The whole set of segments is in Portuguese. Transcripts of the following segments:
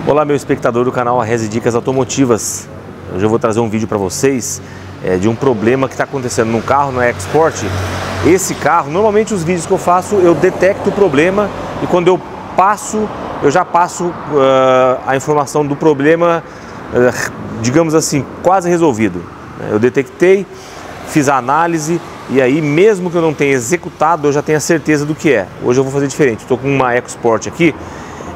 Olá, meu espectador do canal Arreze Dicas Automotivas. Hoje eu vou trazer um vídeo para vocês de um problema que está acontecendo num carro, no EcoSport. Esse carro, normalmente os vídeos que eu faço, eu detecto o problema e quando eu já passo a informação do problema, digamos assim, quase resolvido. Eu detectei, fiz a análise e aí, mesmo que eu não tenha executado, eu já tenho a certeza do que é. Hoje eu vou fazer diferente. Estou com uma EcoSport aqui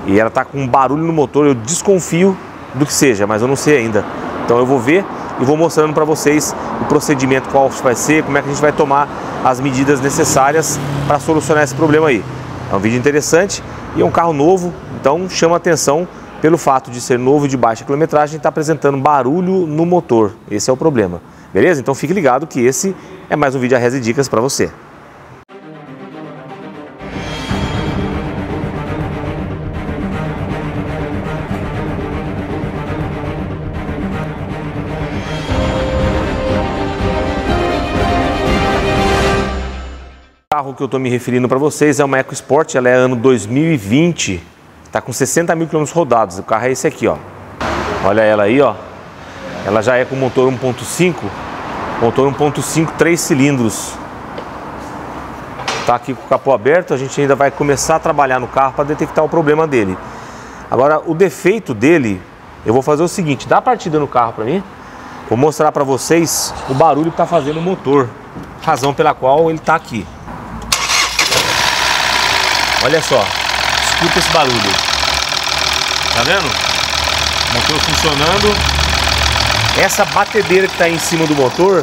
e ela está com um barulho no motor, eu desconfio do que seja, mas eu não sei ainda. Então eu vou ver e vou mostrando para vocês o procedimento, qual vai ser, como é que a gente vai tomar as medidas necessárias para solucionar esse problema aí. É um vídeo interessante e é um carro novo, então chama a atenção pelo fato de ser novo e de baixa quilometragem, está apresentando barulho no motor. Esse é o problema, beleza? Então fique ligado que esse é mais um vídeo Arreze Dicas para você. O carro que eu estou me referindo para vocês é uma EcoSport, ela é ano 2020, está com 60 mil km rodados. O carro é esse aqui, ó. Olha ela aí, ó. Ela já é com motor 1.5, 3 cilindros. Tá aqui com o capô aberto, a gente ainda vai começar a trabalhar no carro para detectar o problema dele. Agora, o defeito dele, eu vou fazer o seguinte, dá a partida no carro para mim. Vou mostrar para vocês o barulho que está fazendo o motor, razão pela qual ele está aqui. Olha só, escuta esse barulho. Tá vendo? Motor funcionando. Essa batedeira que está em cima do motor,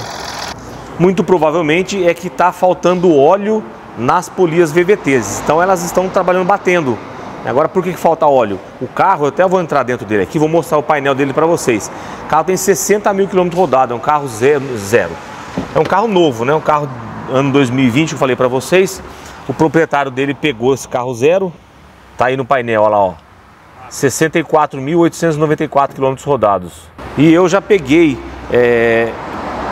muito provavelmente é que está faltando óleo nas polias VVTs. Então elas estão trabalhando batendo. Agora, por que falta óleo? O carro, eu até vou entrar dentro dele aqui, vou mostrar o painel dele para vocês. O carro tem 60 mil km rodados, é um carro zero. É um carro novo, né? Um carro ano 2020, que eu falei para vocês. O proprietário dele pegou esse carro zero, tá aí no painel, olha lá, ó, 64.894 km rodados. E eu já peguei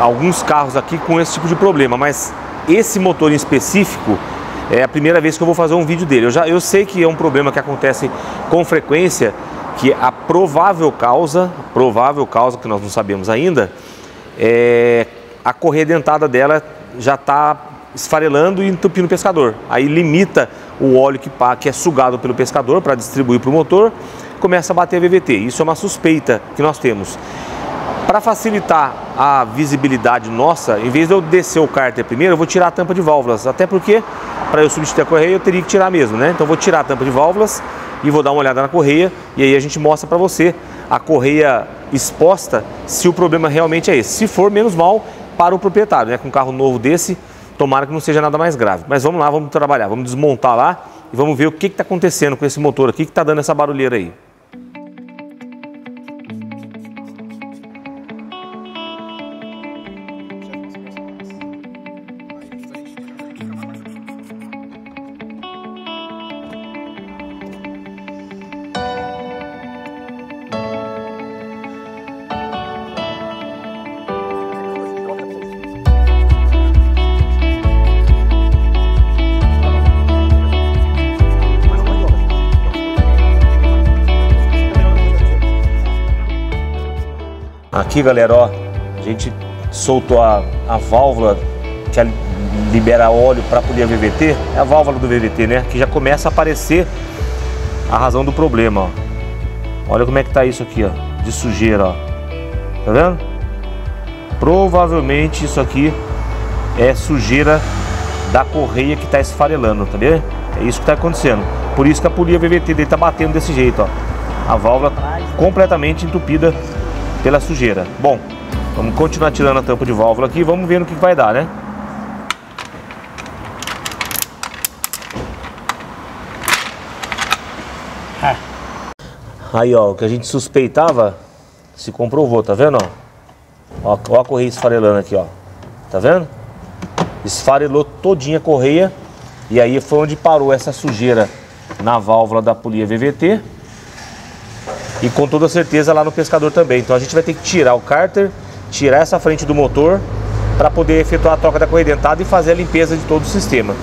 alguns carros aqui com esse tipo de problema, mas esse motor em específico é a primeira vez que eu vou fazer um vídeo dele. Eu sei que é um problema que acontece com frequência, que a provável causa que nós não sabemos ainda, é a correia dentada dela já está esfarelando e entupindo o pescador. Aí limita o óleo que é sugado pelo pescador para distribuir para o motor, começa a bater a VVT. Isso é uma suspeita que nós temos. Para facilitar a visibilidade nossa, em vez de eu descer o cárter primeiro, eu vou tirar a tampa de válvulas. Até porque, para eu substituir a correia, eu teria que tirar mesmo, né? Então eu vou tirar a tampa de válvulas e vou dar uma olhada na correia. E aí a gente mostra para você a correia exposta, se o problema realmente é esse. Se for, menos mal para o proprietário, né? Com um carro novo desse, tomara que não seja nada mais grave. Mas vamos lá, vamos trabalhar, vamos desmontar lá e vamos ver o que está acontecendo com esse motor aqui que está dando essa barulheira aí. Aqui, galera, ó, a gente soltou a válvula que libera óleo para polir a VVT, é a válvula do VVT, né? Que já começa a aparecer a razão do problema, ó. Olha como é que tá isso aqui, ó, de sujeira, ó. Tá vendo? Provavelmente isso aqui é sujeira da correia que tá esfarelando, tá vendo? É isso que tá acontecendo. Por isso que a polia VVT dele tá batendo desse jeito, ó. A válvula completamente entupida pela sujeira. Bom, vamos continuar tirando a tampa de válvula aqui, vamos ver no que vai dar, né? Aí, ó, o que a gente suspeitava se comprovou, tá vendo, ó? Ó a correia esfarelando aqui, ó. Tá vendo? Esfarelou todinha a correia e aí foi onde parou essa sujeira na válvula da polia VVT. E com toda certeza lá no pescador também. Então a gente vai ter que tirar o cárter, tirar essa frente do motor para poder efetuar a troca da correia dentada e fazer a limpeza de todo o sistema.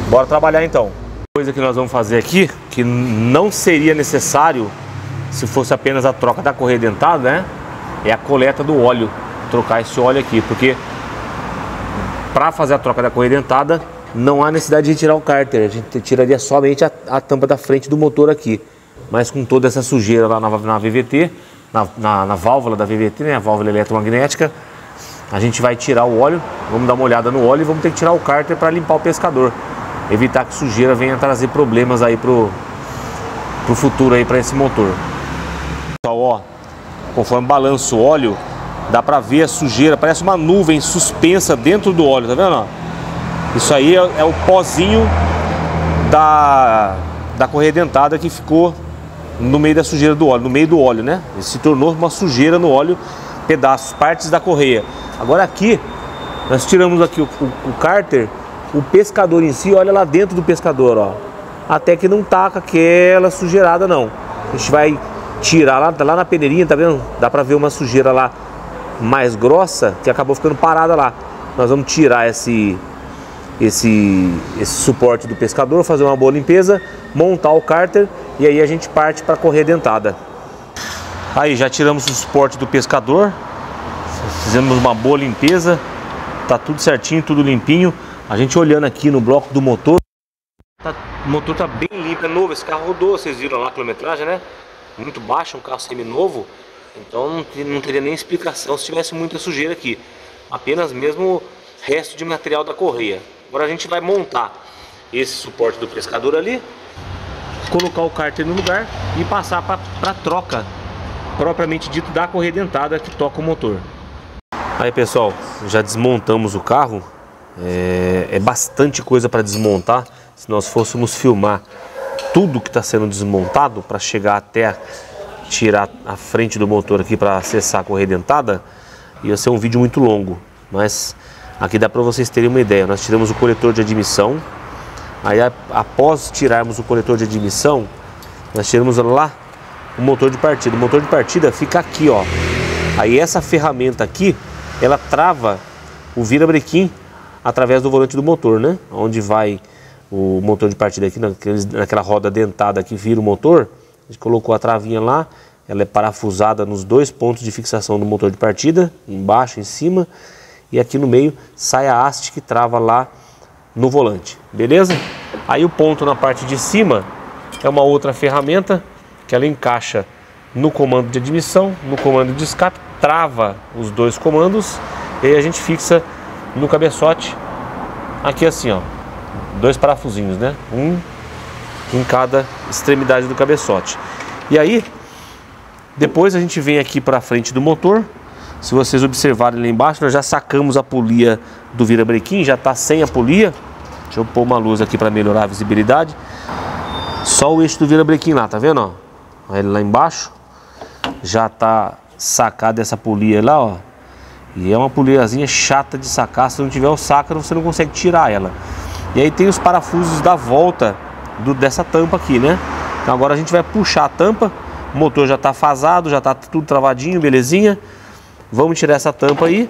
Bora trabalhar então. Coisa que nós vamos fazer aqui, que não seria necessário se fosse apenas a troca da correia dentada, né? É a coleta do óleo, trocar esse óleo aqui, porque para fazer a troca da correia dentada não há necessidade de retirar o cárter, a gente tiraria somente a tampa da frente do motor aqui, mas com toda essa sujeira lá na VVT, na válvula da VVT, né, a válvula eletromagnética, a gente vai tirar o óleo, vamos dar uma olhada no óleo e vamos ter que tirar o cárter para limpar o pescador, evitar que sujeira venha trazer problemas aí pro futuro aí para esse motor. Pessoal, ó, conforme balança o óleo, dá pra ver a sujeira, parece uma nuvem suspensa dentro do óleo, tá vendo? Ó? Isso aí é o pozinho da correia dentada que ficou no meio da sujeira do óleo, no meio do óleo, né? Ele se tornou uma sujeira no óleo, pedaços, partes da correia. Agora aqui, nós tiramos aqui o cárter, o pescador em si, olha lá dentro do pescador, ó. Até que não tá com aquela sujeirada não. A gente vai tirar lá na peneirinha, tá vendo? Dá pra ver uma sujeira lá mais grossa que acabou ficando parada lá. Nós vamos tirar esse suporte do pescador, fazer uma boa limpeza, montar o cárter e aí a gente parte para a correia dentada. Aí já tiramos o suporte do pescador, fizemos uma boa limpeza, tá tudo certinho, tudo limpinho. A gente olhando aqui no bloco do motor, o motor tá bem limpo, é novo, esse carro rodou, vocês viram lá a quilometragem, né? Muito baixo, um carro semi-novo, então não teria nem explicação se tivesse muita sujeira aqui, apenas mesmo resto de material da correia. Agora a gente vai montar esse suporte do pescador ali, colocar o cárter no lugar e passar para troca, propriamente dito, da correia dentada que toca o motor. Aí pessoal, já desmontamos o carro, é bastante coisa para desmontar. Se nós fôssemos filmar tudo que está sendo desmontado para chegar até tirar a frente do motor aqui para acessar a correia dentada, ia ser um vídeo muito longo, mas aqui dá para vocês terem uma ideia. Nós tiramos o coletor de admissão, aí após tirarmos o coletor de admissão, nós tiramos lá o motor de partida. O motor de partida fica aqui, ó. Aí essa ferramenta aqui, ela trava o virabrequim através do volante do motor, né? Onde vai o motor de partida aqui, naquela roda dentada que vira o motor. A gente colocou a travinha lá, ela é parafusada nos dois pontos de fixação do motor de partida, embaixo e em cima. E aqui no meio sai a haste que trava lá no volante, beleza? Aí o ponto na parte de cima é uma outra ferramenta que ela encaixa no comando de admissão, no comando de escape, trava os dois comandos e aí a gente fixa no cabeçote aqui assim, ó, dois parafusinhos, né? Um em cada extremidade do cabeçote. E aí depois a gente vem aqui para frente do motor. Se vocês observarem lá embaixo, nós já sacamos a polia do virabrequim, já está sem a polia. Deixa eu pôr uma luz aqui para melhorar a visibilidade. Só o eixo do virabrequim lá, tá vendo? Ó? Ele lá embaixo já está sacada essa polia lá, ó. E é uma poliazinha chata de sacar, se não tiver o sácaro você não consegue tirar ela. E aí tem os parafusos da volta dessa tampa aqui, né? Então agora a gente vai puxar a tampa, o motor já está fasado, já está tudo travadinho, belezinha. Vamos tirar essa tampa aí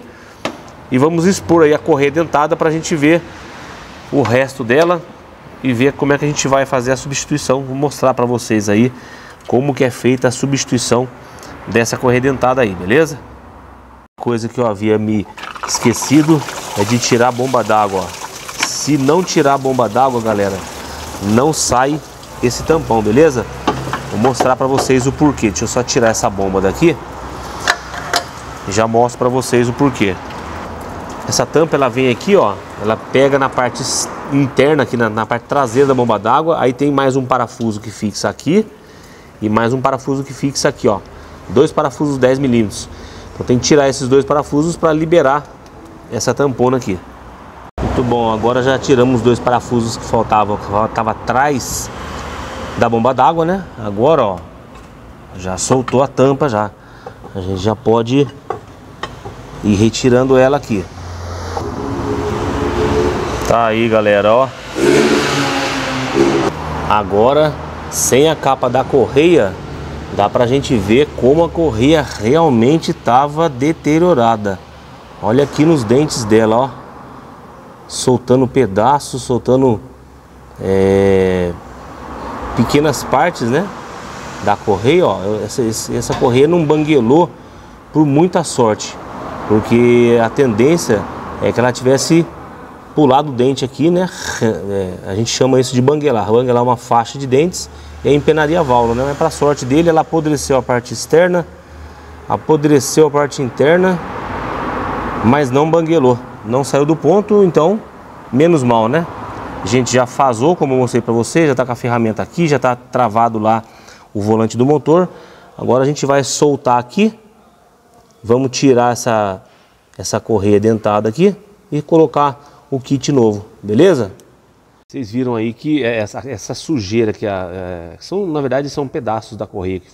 e vamos expor aí a correia dentada para a gente ver o resto dela e ver como é que a gente vai fazer a substituição. Vou mostrar para vocês aí como que é feita a substituição dessa correia dentada aí, beleza? Coisa que eu havia me esquecido é de tirar a bomba d'água. Se não tirar a bomba d'água, galera, não sai esse tampão, beleza? Vou mostrar para vocês o porquê. Deixa eu só tirar essa bomba daqui. Já mostro para vocês o porquê. Essa tampa ela vem aqui, ó, ela pega na parte interna aqui na parte traseira da bomba d'água. Aí tem mais um parafuso que fixa aqui e mais um parafuso que fixa aqui, ó. Dois parafusos 10 milímetros. Então tem que tirar esses dois parafusos para liberar essa tampona aqui. Muito bom. Agora já tiramos os dois parafusos que faltavam, atrás da bomba d'água, né? Agora, ó, já soltou a tampa já. A gente já pode ir retirando ela aqui. Tá aí, galera, ó. Agora, sem a capa da correia, dá pra gente ver como a correia realmente estava deteriorada. Olha aqui nos dentes dela, ó. Soltando pedaços, soltando pequenas partes, né? da correia, ó, essa correia não banguelou por muita sorte, porque a tendência é que ela tivesse pulado o dente aqui, né? A gente chama isso de banguelar. Banguelar é uma faixa de dentes e aí empenaria a válvula, né? Mas para sorte dele, ela apodreceu a parte externa, apodreceu a parte interna, mas não banguelou, não saiu do ponto, então menos mal, né? A gente já fasou, como eu mostrei para você, já está com a ferramenta aqui, já está travado lá o volante do motor. Agora a gente vai soltar aqui, vamos tirar essa correia dentada aqui e colocar o kit novo, beleza? Vocês viram aí que essa sujeira que na verdade são pedaços da correia que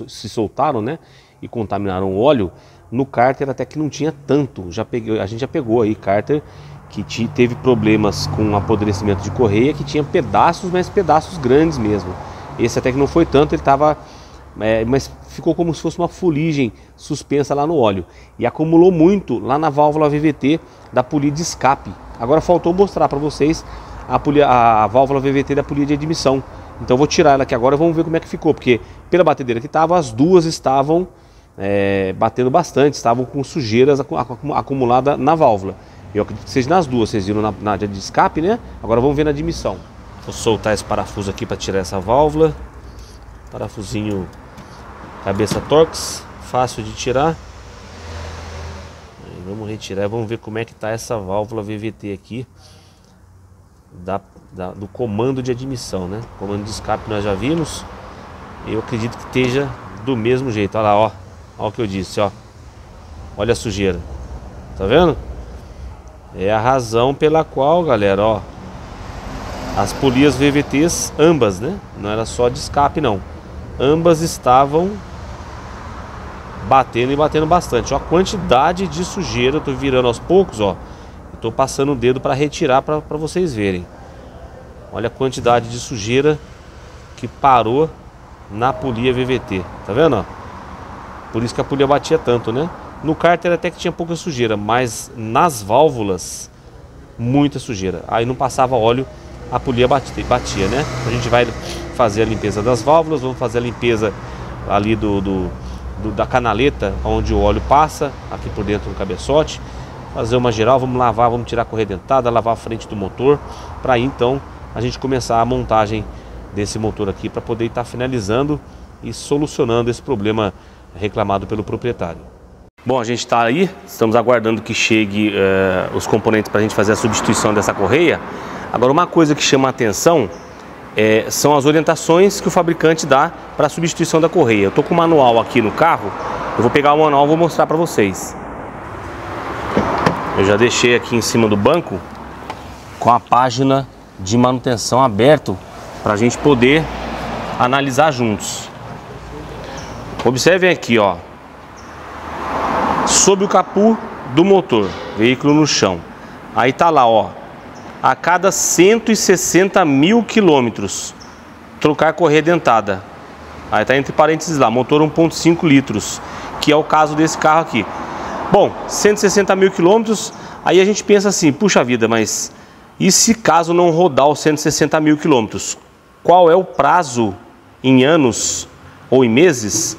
se soltaram, né? E contaminaram o óleo. No cárter até que não tinha tanto. A gente já pegou aí cárter que teve problemas com apodrecimento de correia, que tinha pedaços, mas pedaços grandes mesmo. Esse até que não foi tanto, ele estava, mas ficou como se fosse uma fuligem suspensa lá no óleo. E acumulou muito lá na válvula VVT da polia de escape. Agora faltou mostrar para vocês a válvula VVT da polia de admissão. Então eu vou tirar ela aqui agora e vamos ver como é que ficou. Porque pela batedeira que estava, as duas estavam batendo bastante, estavam com sujeiras acumuladas na válvula. Eu acredito que seja nas duas, vocês viram na de escape, né? Agora vamos ver na admissão. Vou soltar esse parafuso aqui para tirar essa válvula. Parafusinho cabeça Torx, fácil de tirar. Aí vamos retirar e vamos ver como é que está essa válvula VVT aqui do comando de admissão, né? Comando de escape nós já vimos. Eu acredito que esteja do mesmo jeito. Olha lá, ó. Olha o que eu disse, ó. Olha a sujeira. Tá vendo? É a razão pela qual, galera, ó, as polias VVTs, ambas, né? Não era só de escape, não. Ambas estavam batendo e batendo bastante. Ó, a quantidade de sujeira, eu tô virando aos poucos, ó. Eu tô passando o dedo para retirar para vocês verem. Olha a quantidade de sujeira que parou na polia VVT. Tá vendo, ó? Por isso que a polia batia tanto, né? No cárter até que tinha pouca sujeira, mas nas válvulas, muita sujeira. Aí não passava óleo, a polia batia, né? A gente vai fazer a limpeza das válvulas, vamos fazer a limpeza ali da canaleta, onde o óleo passa, aqui por dentro do cabeçote. Fazer uma geral, vamos lavar, vamos tirar a correia dentada, lavar a frente do motor, para aí então a gente começar a montagem desse motor aqui, para poder estar finalizando e solucionando esse problema reclamado pelo proprietário. Bom, a gente está aí, estamos aguardando que chegue os componentes para a gente fazer a substituição dessa correia. Agora, uma coisa que chama a atenção são as orientações que o fabricante dá para a substituição da correia. Eu estou com o manual aqui no carro, eu vou pegar o manual e vou mostrar para vocês. Eu já deixei aqui em cima do banco com a página de manutenção aberto para a gente poder analisar juntos. Observem aqui, ó. Sob o capô do motor, veículo no chão. Aí tá lá, ó. A cada 160 mil quilômetros, trocar correia dentada. Aí tá entre parênteses lá, motor 1.5 litros, que é o caso desse carro aqui. Bom, 160 mil quilômetros, aí a gente pensa assim, puxa vida, mas e se caso não rodar os 160 mil quilômetros? Qual é o prazo em anos ou em meses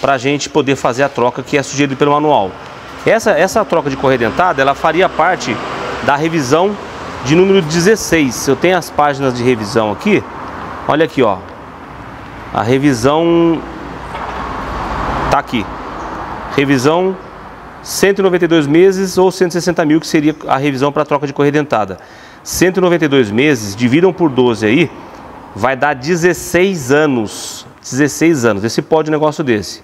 para a gente poder fazer a troca que é sugerido pelo manual? Essa troca de correia dentada, ela faria parte da revisão de número 16. Eu tenho as páginas de revisão aqui. Olha aqui, ó. A revisão tá aqui. Revisão 192 meses ou 160 mil, que seria a revisão para troca de correia dentada. 192 meses, dividam por 12 aí, vai dar 16 anos. 16 anos, esse pode um negócio desse.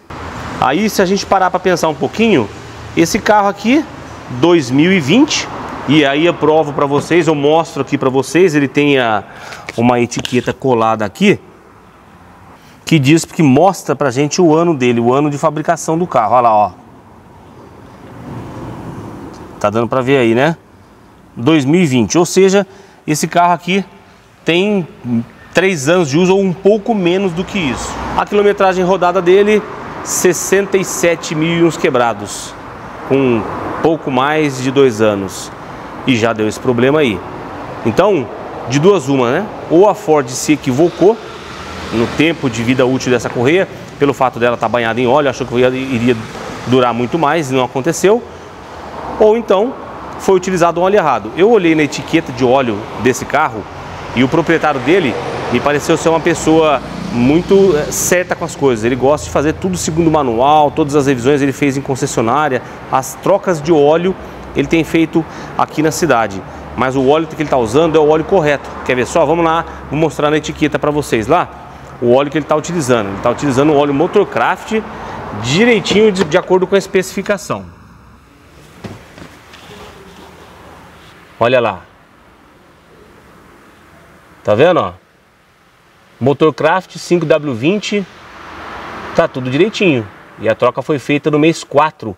Aí, se a gente parar para pensar um pouquinho, esse carro aqui, 2020, e aí eu provo para vocês, eu mostro aqui para vocês, ele tem uma etiqueta colada aqui, que diz, que mostra pra gente o ano dele, o ano de fabricação do carro. Olha lá, ó. Tá dando para ver aí, né? 2020, ou seja, esse carro aqui tem 3 anos de uso ou um pouco menos do que isso. A quilometragem rodada dele, 67 mil e uns quebrados, com pouco mais de 2 anos. E já deu esse problema aí. Então, de duas uma, né? Ou a Ford se equivocou, no tempo de vida útil dessa correia, pelo fato dela estar banhada em óleo, achou que iria durar muito mais e não aconteceu. Ou então foi utilizado um óleo errado. Eu olhei na etiqueta de óleo desse carro e o proprietário dele me pareceu ser uma pessoa muito certa com as coisas. Ele gosta de fazer tudo segundo o manual, todas as revisões ele fez em concessionária, as trocas de óleo ele tem feito aqui na cidade. Mas o óleo que ele está usando é o óleo correto. Quer ver só? Vamos lá, vou mostrar na etiqueta para vocês lá o óleo que ele está utilizando. Ele está utilizando o óleo Motorcraft direitinho de acordo com a especificação. Olha lá. Tá vendo, ó? Motorcraft 5W20. Tá tudo direitinho. E a troca foi feita no mês 4.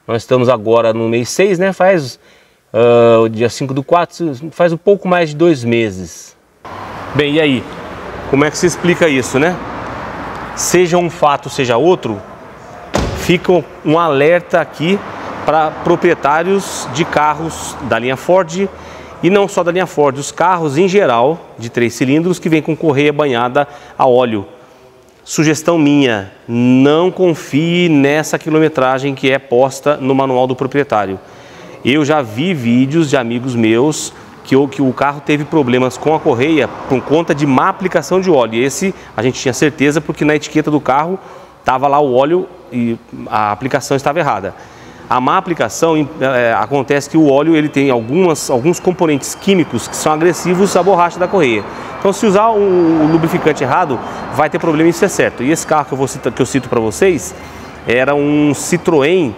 Nós estamos agora no mês 6, né? Faz o dia 5/4, faz um pouco mais de 2 meses. Bem, e aí? Como é que se explica isso, né? Seja um fato, seja outro, fica um alerta aqui para proprietários de carros da linha Ford e não só da linha Ford, os carros em geral de 3 cilindros que vem com correia banhada a óleo. Sugestão minha, não confie nessa quilometragem que é posta no manual do proprietário. Eu já vi vídeos de amigos meus que o carro teve problemas com a correia por conta de má aplicação de óleo. E esse a gente tinha certeza porque na etiqueta do carro estava lá o óleo e a aplicação estava errada. A má aplicação acontece que o óleo ele tem alguns componentes químicos que são agressivos à borracha da correia. Então se usar o lubrificante errado vai ter problema, isso é certo. E esse carro que eu cito para vocês era um Citroën.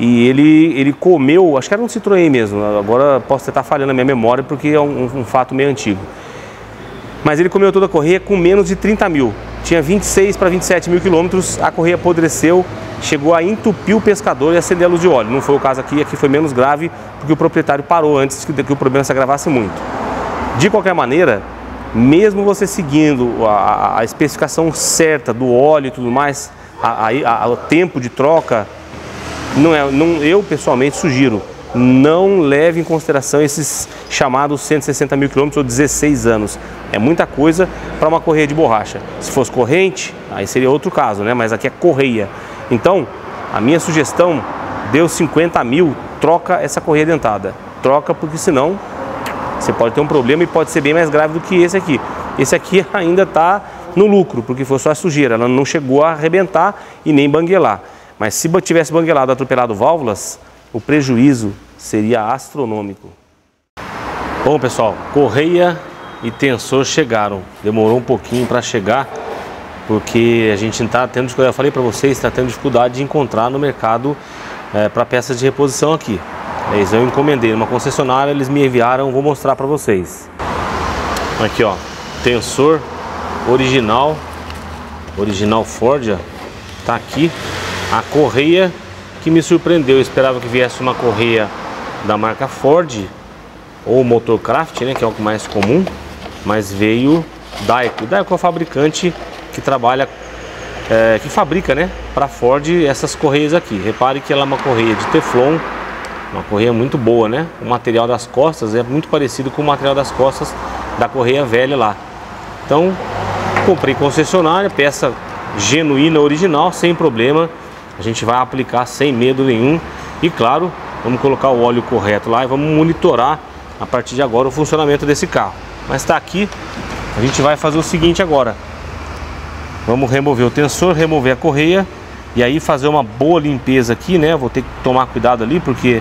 E ele comeu, acho que era um Citroën mesmo, agora posso estar falhando a minha memória porque é um fato meio antigo. Mas ele comeu toda a correia com menos de 30 mil. Tinha 26 para 27 mil quilômetros, a correia apodreceu, chegou a entupir o pescador e acender a luz de óleo. Não foi o caso aqui foi menos grave porque o proprietário parou antes que o problema se agravasse muito. De qualquer maneira, mesmo você seguindo a especificação certa do óleo e tudo mais, o tempo de troca, eu pessoalmente sugiro, não leve em consideração esses chamados 160 mil quilômetros ou 16 anos. É muita coisa para uma correia de borracha. Se fosse corrente, aí seria outro caso, né? Mas aqui é correia. Então, a minha sugestão, deu 50 mil, troca essa correia dentada. Troca porque senão você pode ter um problema e pode ser bem mais grave do que esse aqui. Esse aqui ainda está no lucro, porque foi só a sujeira, ela não chegou a arrebentar e nem banguelar. Mas se tivesse banguelado, atropelado válvulas, o prejuízo seria astronômico. Bom, pessoal, correia e tensor chegaram. Demorou um pouquinho para chegar, porque a gente está tendo, eu falei para vocês, está tendo dificuldade de encontrar no mercado para peças de reposição aqui. Eu encomendei numa concessionária, eles me enviaram, vou mostrar para vocês. Aqui, ó, tensor original Ford, ó, tá aqui. A correia que me surpreendeu, eu esperava que viesse uma correia da marca Ford ou Motorcraft, né, que é o mais comum, mas veio Daico. Daico é o fabricante que trabalha, que fabrica, né, para Ford essas correias aqui. Repare que ela é uma correia de Teflon, uma correia muito boa, né? O material das costas é muito parecido com o material das costas da correia velha lá. Então, comprei concessionária, peça genuína, original, sem problema. A gente vai aplicar sem medo nenhum e, claro, vamos colocar o óleo correto lá e vamos monitorar a partir de agora o funcionamento desse carro. Mas está aqui, a gente vai fazer o seguinte agora. Vamos remover o tensor, remover a correia e aí fazer uma boa limpeza aqui, né? Vou ter que tomar cuidado ali porque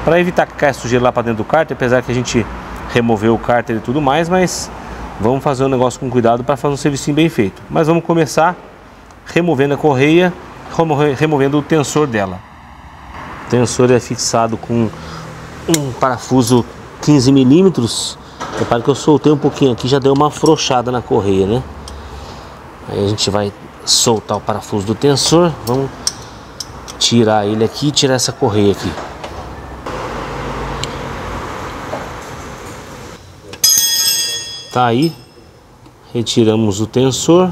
para evitar que caia sujeira lá para dentro do cárter, apesar que a gente removeu o cárter e tudo mais, mas vamos fazer um negócio com cuidado para fazer um serviço bem feito. Mas vamos começar removendo a correia, removendo o tensor dela. O tensor é fixado com um parafuso 15 milímetros. Repare que eu soltei um pouquinho aqui, já deu uma afrouxada na correia, né? Aí a gente vai soltar o parafuso do tensor. Vamos tirar ele aqui e tirar essa correia aqui. Tá aí. Retiramos o tensor.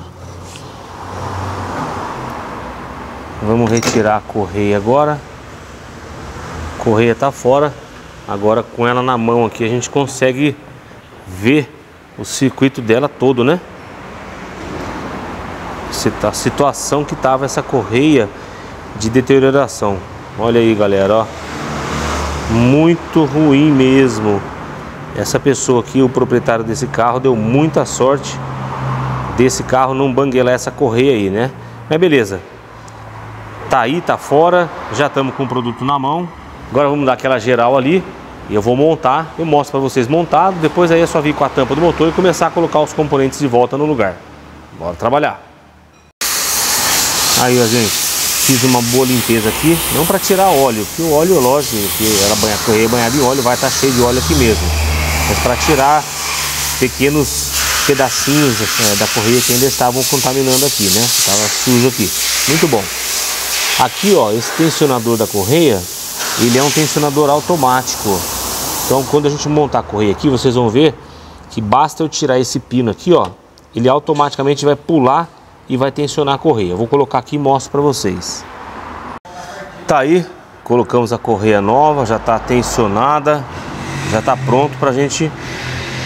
Vamos retirar a correia agora. A correia tá fora. Agora com ela na mão aqui a gente consegue ver o circuito dela todo, né? a situação que tava essa correia de deterioração. Olha aí, galera, ó. Muito ruim mesmo. Essa pessoa aqui, o proprietário desse carro, deu muita sorte desse carro não banguelar essa correia aí, né? Mas beleza. Tá aí, tá fora. Já estamos com o produto na mão. Agora vamos dar aquela geral ali. E eu vou montar, eu mostro para vocês montado. Depois aí é só vir com a tampa do motor e começar a colocar os componentes de volta no lugar. Bora trabalhar. Aí, ó, gente. Fiz uma boa limpeza aqui, não para tirar óleo, porque o óleo, lógico, que era a correia banhada em óleo, vai estar cheio de óleo aqui mesmo. Mas para tirar pequenos pedacinhos da correia que ainda estavam contaminando aqui, né? Estava sujo aqui. Muito bom. Aqui, ó, esse tensionador da correia, ele é um tensionador automático. Então, quando a gente montar a correia aqui, vocês vão ver que basta eu tirar esse pino aqui, ó, ele automaticamente vai pular e vai tensionar a correia. Eu vou colocar aqui e mostro para vocês. Tá aí, colocamos a correia nova, já está tensionada, já está pronto para a gente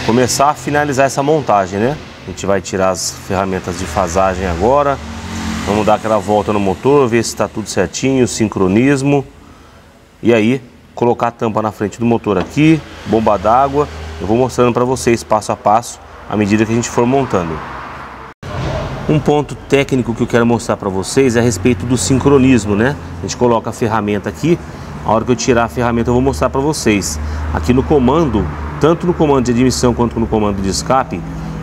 começar a finalizar essa montagem, né? A gente vai tirar as ferramentas de fasagem agora, vamos dar aquela volta no motor, ver se está tudo certinho, sincronismo, e aí colocar a tampa na frente do motor aqui, bomba d'água. Eu vou mostrando para vocês passo a passo à medida que a gente for montando. Um ponto técnico que eu quero mostrar para vocês é a respeito do sincronismo, né? A gente coloca a ferramenta aqui, a hora que eu tirar a ferramenta eu vou mostrar para vocês. Aqui no comando, tanto no comando de admissão quanto no comando de escape,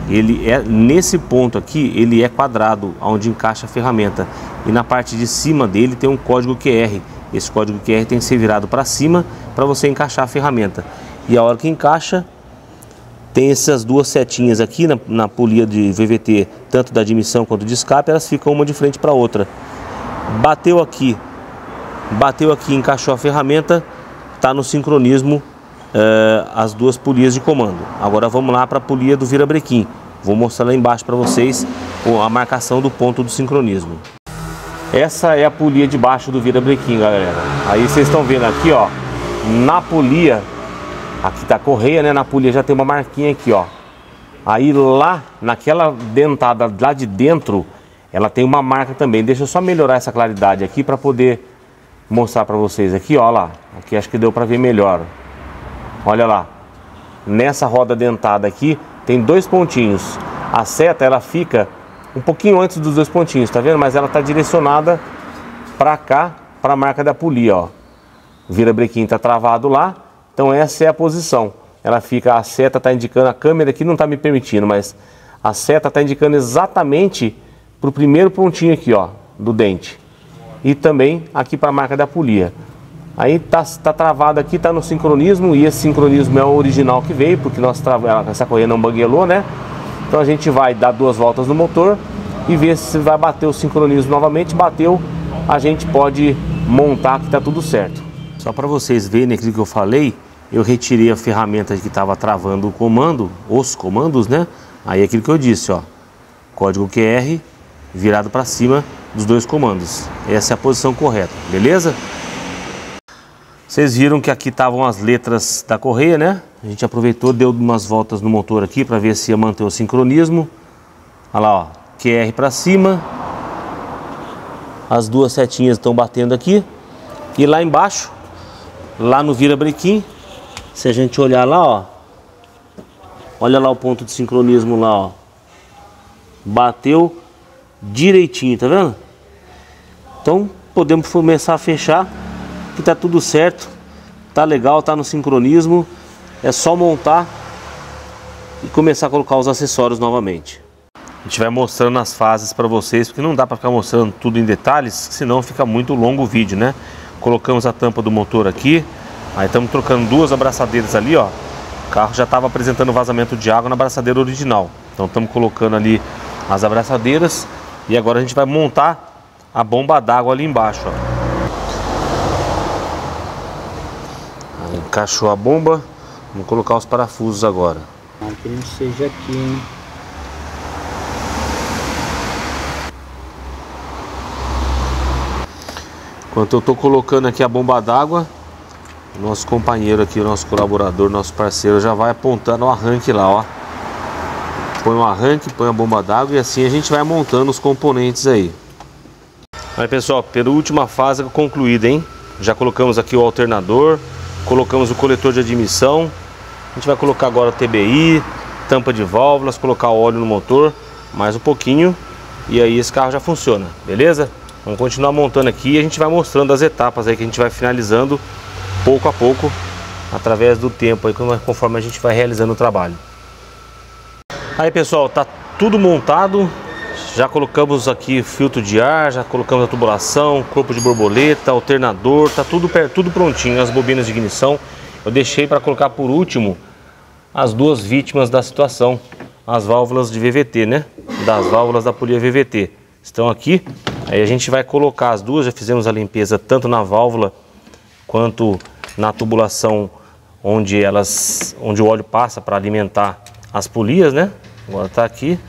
ele é nesse ponto aqui, ele é quadrado, onde encaixa a ferramenta. E na parte de cima dele tem um código QR. Esse código QR tem que ser virado para cima para você encaixar a ferramenta. E a hora que encaixa, tem essas duas setinhas aqui na polia de VVT, tanto da admissão quanto de escape, elas ficam uma de frente para a outra. Bateu aqui, encaixou a ferramenta, está no sincronismo as duas polias de comando. Agora vamos lá para a polia do virabrequim. Vou mostrar lá embaixo para vocês a marcação do ponto do sincronismo. Essa é a polia de baixo do virabrequim, galera. Aí vocês estão vendo aqui, ó, na polia. Aqui tá a correia, né? Na polia já tem uma marquinha aqui, ó. Aí lá, naquela dentada lá de dentro, ela tem uma marca também. Deixa eu só melhorar essa claridade aqui para poder mostrar para vocês aqui, ó lá. Aqui acho que deu para ver melhor. Olha lá. Nessa roda dentada aqui, tem dois pontinhos. A seta, ela fica um pouquinho antes dos dois pontinhos, tá vendo? Mas ela tá direcionada para cá, para a marca da polia, ó. O virabrequim tá travado lá. Então essa é a posição, ela fica, a seta está indicando, a câmera aqui não está me permitindo, mas a seta está indicando exatamente para o primeiro pontinho aqui, ó, do dente. E também aqui para a marca da polia. Aí tá travado aqui, tá no sincronismo, e esse sincronismo é o original que veio, porque essa correia não banguelou, né? Então a gente vai dar duas voltas no motor e ver se vai bater o sincronismo novamente. Bateu, a gente pode montar que tá tudo certo. Só para vocês verem aquilo que eu falei, eu retirei a ferramenta que estava travando o comando, os comandos, né? Aí aquilo que eu disse, ó, código QR virado para cima dos dois comandos. Essa é a posição correta, beleza? Vocês viram que aqui estavam as letras da correia, né? A gente aproveitou, deu umas voltas no motor aqui para ver se ia manter o sincronismo. Olha lá, ó, QR para cima. As duas setinhas estão batendo aqui. E lá embaixo, lá no virabrequim, se a gente olhar lá, ó, olha lá o ponto de sincronismo lá, ó, bateu direitinho, tá vendo? Então podemos começar a fechar, que tá tudo certo, tá legal, tá no sincronismo. É só montar e começar a colocar os acessórios novamente. A gente vai mostrando as fases para vocês, porque não dá para ficar mostrando tudo em detalhes, senão fica muito longo o vídeo, né? Colocamos a tampa do motor aqui. Aí estamos trocando duas abraçadeiras ali, ó. O carro já estava apresentando vazamento de água na abraçadeira original. Então estamos colocando ali as abraçadeiras. E agora a gente vai montar a bomba d'água ali embaixo, ó. Aí encaixou a bomba. Vamos colocar os parafusos agora. Que não seja aqui, hein? Enquanto eu estou colocando aqui a bomba d'água, nosso companheiro aqui, o nosso colaborador, nosso parceiro, já vai apontando o arranque lá, ó. põe o arranque, põe a bomba d'água e assim a gente vai montando os componentes aí. Aí pessoal, penúltima fase concluída, hein? Já colocamos aqui o alternador, colocamos o coletor de admissão. A gente vai colocar agora o TBI, tampa de válvulas, colocar o óleo no motor, mais um pouquinho e aí esse carro já funciona, beleza? Vamos continuar montando aqui e a gente vai mostrando as etapas aí que a gente vai finalizando pouco a pouco, através do tempo aí, conforme a gente vai realizando o trabalho. Aí pessoal, tá tudo montado, já colocamos aqui filtro de ar, já colocamos a tubulação, corpo de borboleta, alternador, tá tudo prontinho, as bobinas de ignição. Eu deixei para colocar por último as duas vítimas da situação, as válvulas de VVT, né? Das válvulas da polia VVT. Estão aqui, aí a gente vai colocar as duas, já fizemos a limpeza tanto na válvula quanto na tubulação onde o óleo passa para alimentar as polias, né? Agora tá aqui,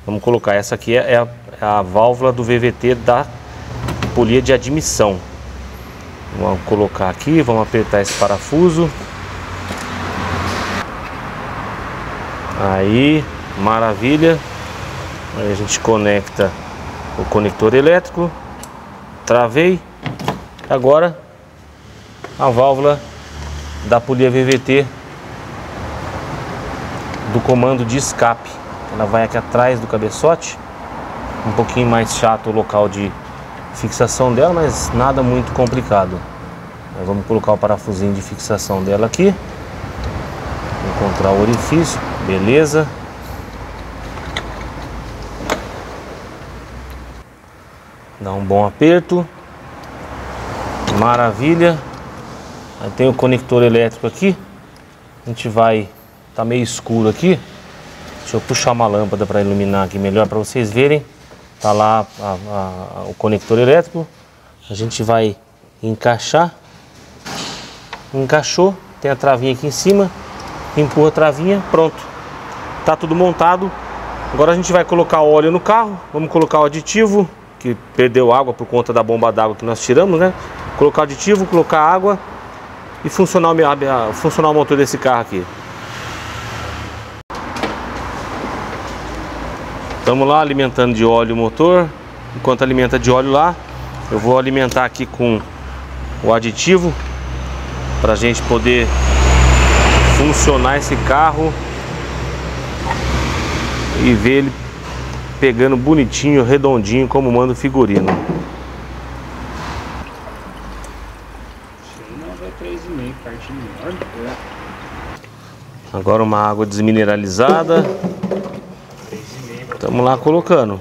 vamos colocar, essa aqui é a válvula do VVT da polia de admissão. Vamos colocar aqui, vamos apertar esse parafuso. Aí, maravilha. Aí a gente conecta o conector elétrico. Travei. Agora a válvula da polia VVT do comando de escape. Ela vai aqui atrás do cabeçote. Um pouquinho mais chato o local de fixação dela, mas nada muito complicado. Aí vamos colocar o parafusinho de fixação dela aqui. Encontrar o orifício, beleza. Dá um bom aperto. Maravilha. Aí tem o conector elétrico aqui. A gente vai... Tá meio escuro aqui. Deixa eu puxar uma lâmpada para iluminar aqui melhor para vocês verem. Tá lá o conector elétrico. A gente vai encaixar. Encaixou. Tem a travinha aqui em cima. Empurra a travinha. Pronto. Tá tudo montado. Agora a gente vai colocar o óleo no carro. Vamos colocar o aditivo, que perdeu água por conta da bomba d'água que nós tiramos, né? Colocar o aditivo, colocar água e funcionar o motor desse carro aqui. Estamos lá alimentando de óleo o motor. Enquanto alimenta de óleo lá, eu vou alimentar aqui com o aditivo para a gente poder funcionar esse carro e ver ele pegando bonitinho, redondinho, como manda o figurino. Agora uma água desmineralizada. Estamos lá colocando.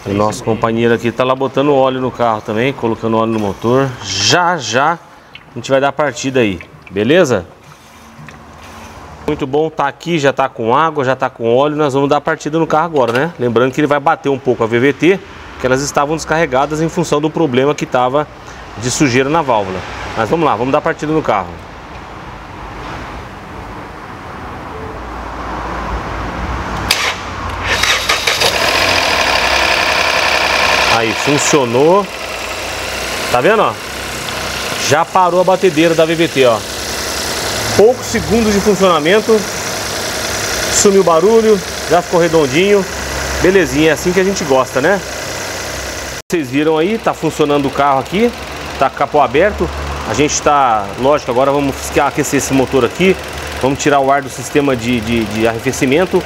O nosso companheiro aqui está lá botando óleo no carro também, colocando óleo no motor. Já já a gente vai dar a partida aí, beleza? Muito bom, tá aqui, já tá com água, já tá com óleo. Nós vamos dar a partida no carro agora, né? Lembrando que ele vai bater um pouco a VVT, que elas estavam descarregadas em função do problema que estava de sujeira na válvula. Mas vamos lá, vamos dar a partida no carro. Aí, funcionou. Tá vendo, ó? Já parou a batedeira da VVT, ó. Poucos segundos de funcionamento. Sumiu o barulho. Já ficou redondinho. Belezinha, é assim que a gente gosta, né? Vocês viram aí, tá funcionando o carro aqui. Tá com o capô aberto. A gente tá, lógico, agora vamos aquecer esse motor aqui. Vamos tirar o ar do sistema de arrefecimento.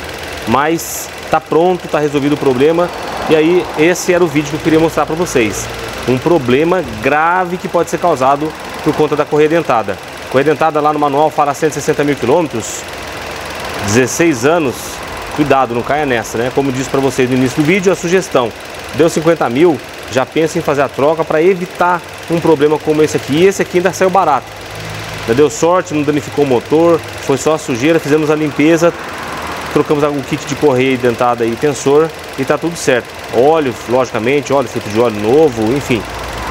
Mas tá pronto, tá resolvido o problema. E aí, esse era o vídeo que eu queria mostrar para vocês. Um problema grave que pode ser causado por conta da correia dentada. Correia dentada lá no manual fala 160 mil quilômetros, 16 anos. Cuidado, não caia nessa, né? Como disse para vocês no início do vídeo, a sugestão. Deu 50 mil, já pensa em fazer a troca para evitar um problema como esse aqui. E esse aqui ainda saiu barato. Já deu sorte, não danificou o motor, foi só a sujeira, fizemos a limpeza. Trocamos o kit de correia dentada e tensor e tá tudo certo. Óleo, logicamente, óleo, filtro de óleo novo, enfim.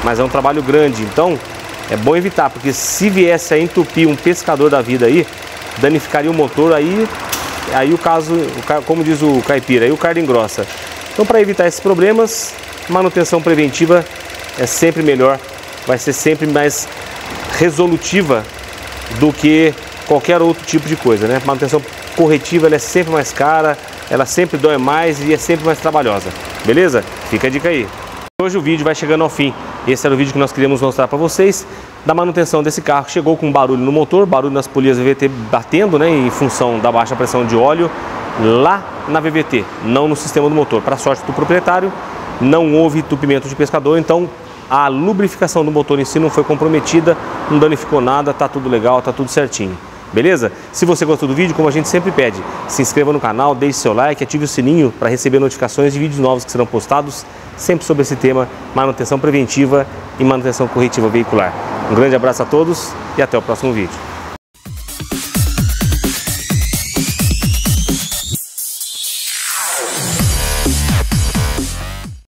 Mas é um trabalho grande, então é bom evitar, porque se viesse a entupir um pescador da vida aí, danificaria o motor, aí o caso, como diz o caipira, aí o carne engrossa. Então, para evitar esses problemas, manutenção preventiva é sempre melhor, vai ser sempre mais resolutiva do que qualquer outro tipo de coisa, né? Manutenção corretiva ela é sempre mais cara, ela sempre dói mais e é sempre mais trabalhosa, beleza? Fica a dica aí. Hoje o vídeo vai chegando ao fim. Esse era o vídeo que nós queríamos mostrar para vocês da manutenção desse carro. Chegou com barulho no motor, barulho nas polias VVT batendo, né, em função da baixa pressão de óleo lá na VVT, não no sistema do motor. Para sorte do proprietário, não houve entupimento de pescador, então a lubrificação do motor em si não foi comprometida, não danificou nada, tá tudo legal, tá tudo certinho. Beleza? Se você gostou do vídeo, como a gente sempre pede, se inscreva no canal, deixe seu like, ative o sininho para receber notificações de vídeos novos que serão postados, sempre sobre esse tema, manutenção preventiva e manutenção corretiva veicular. Um grande abraço a todos e até o próximo vídeo.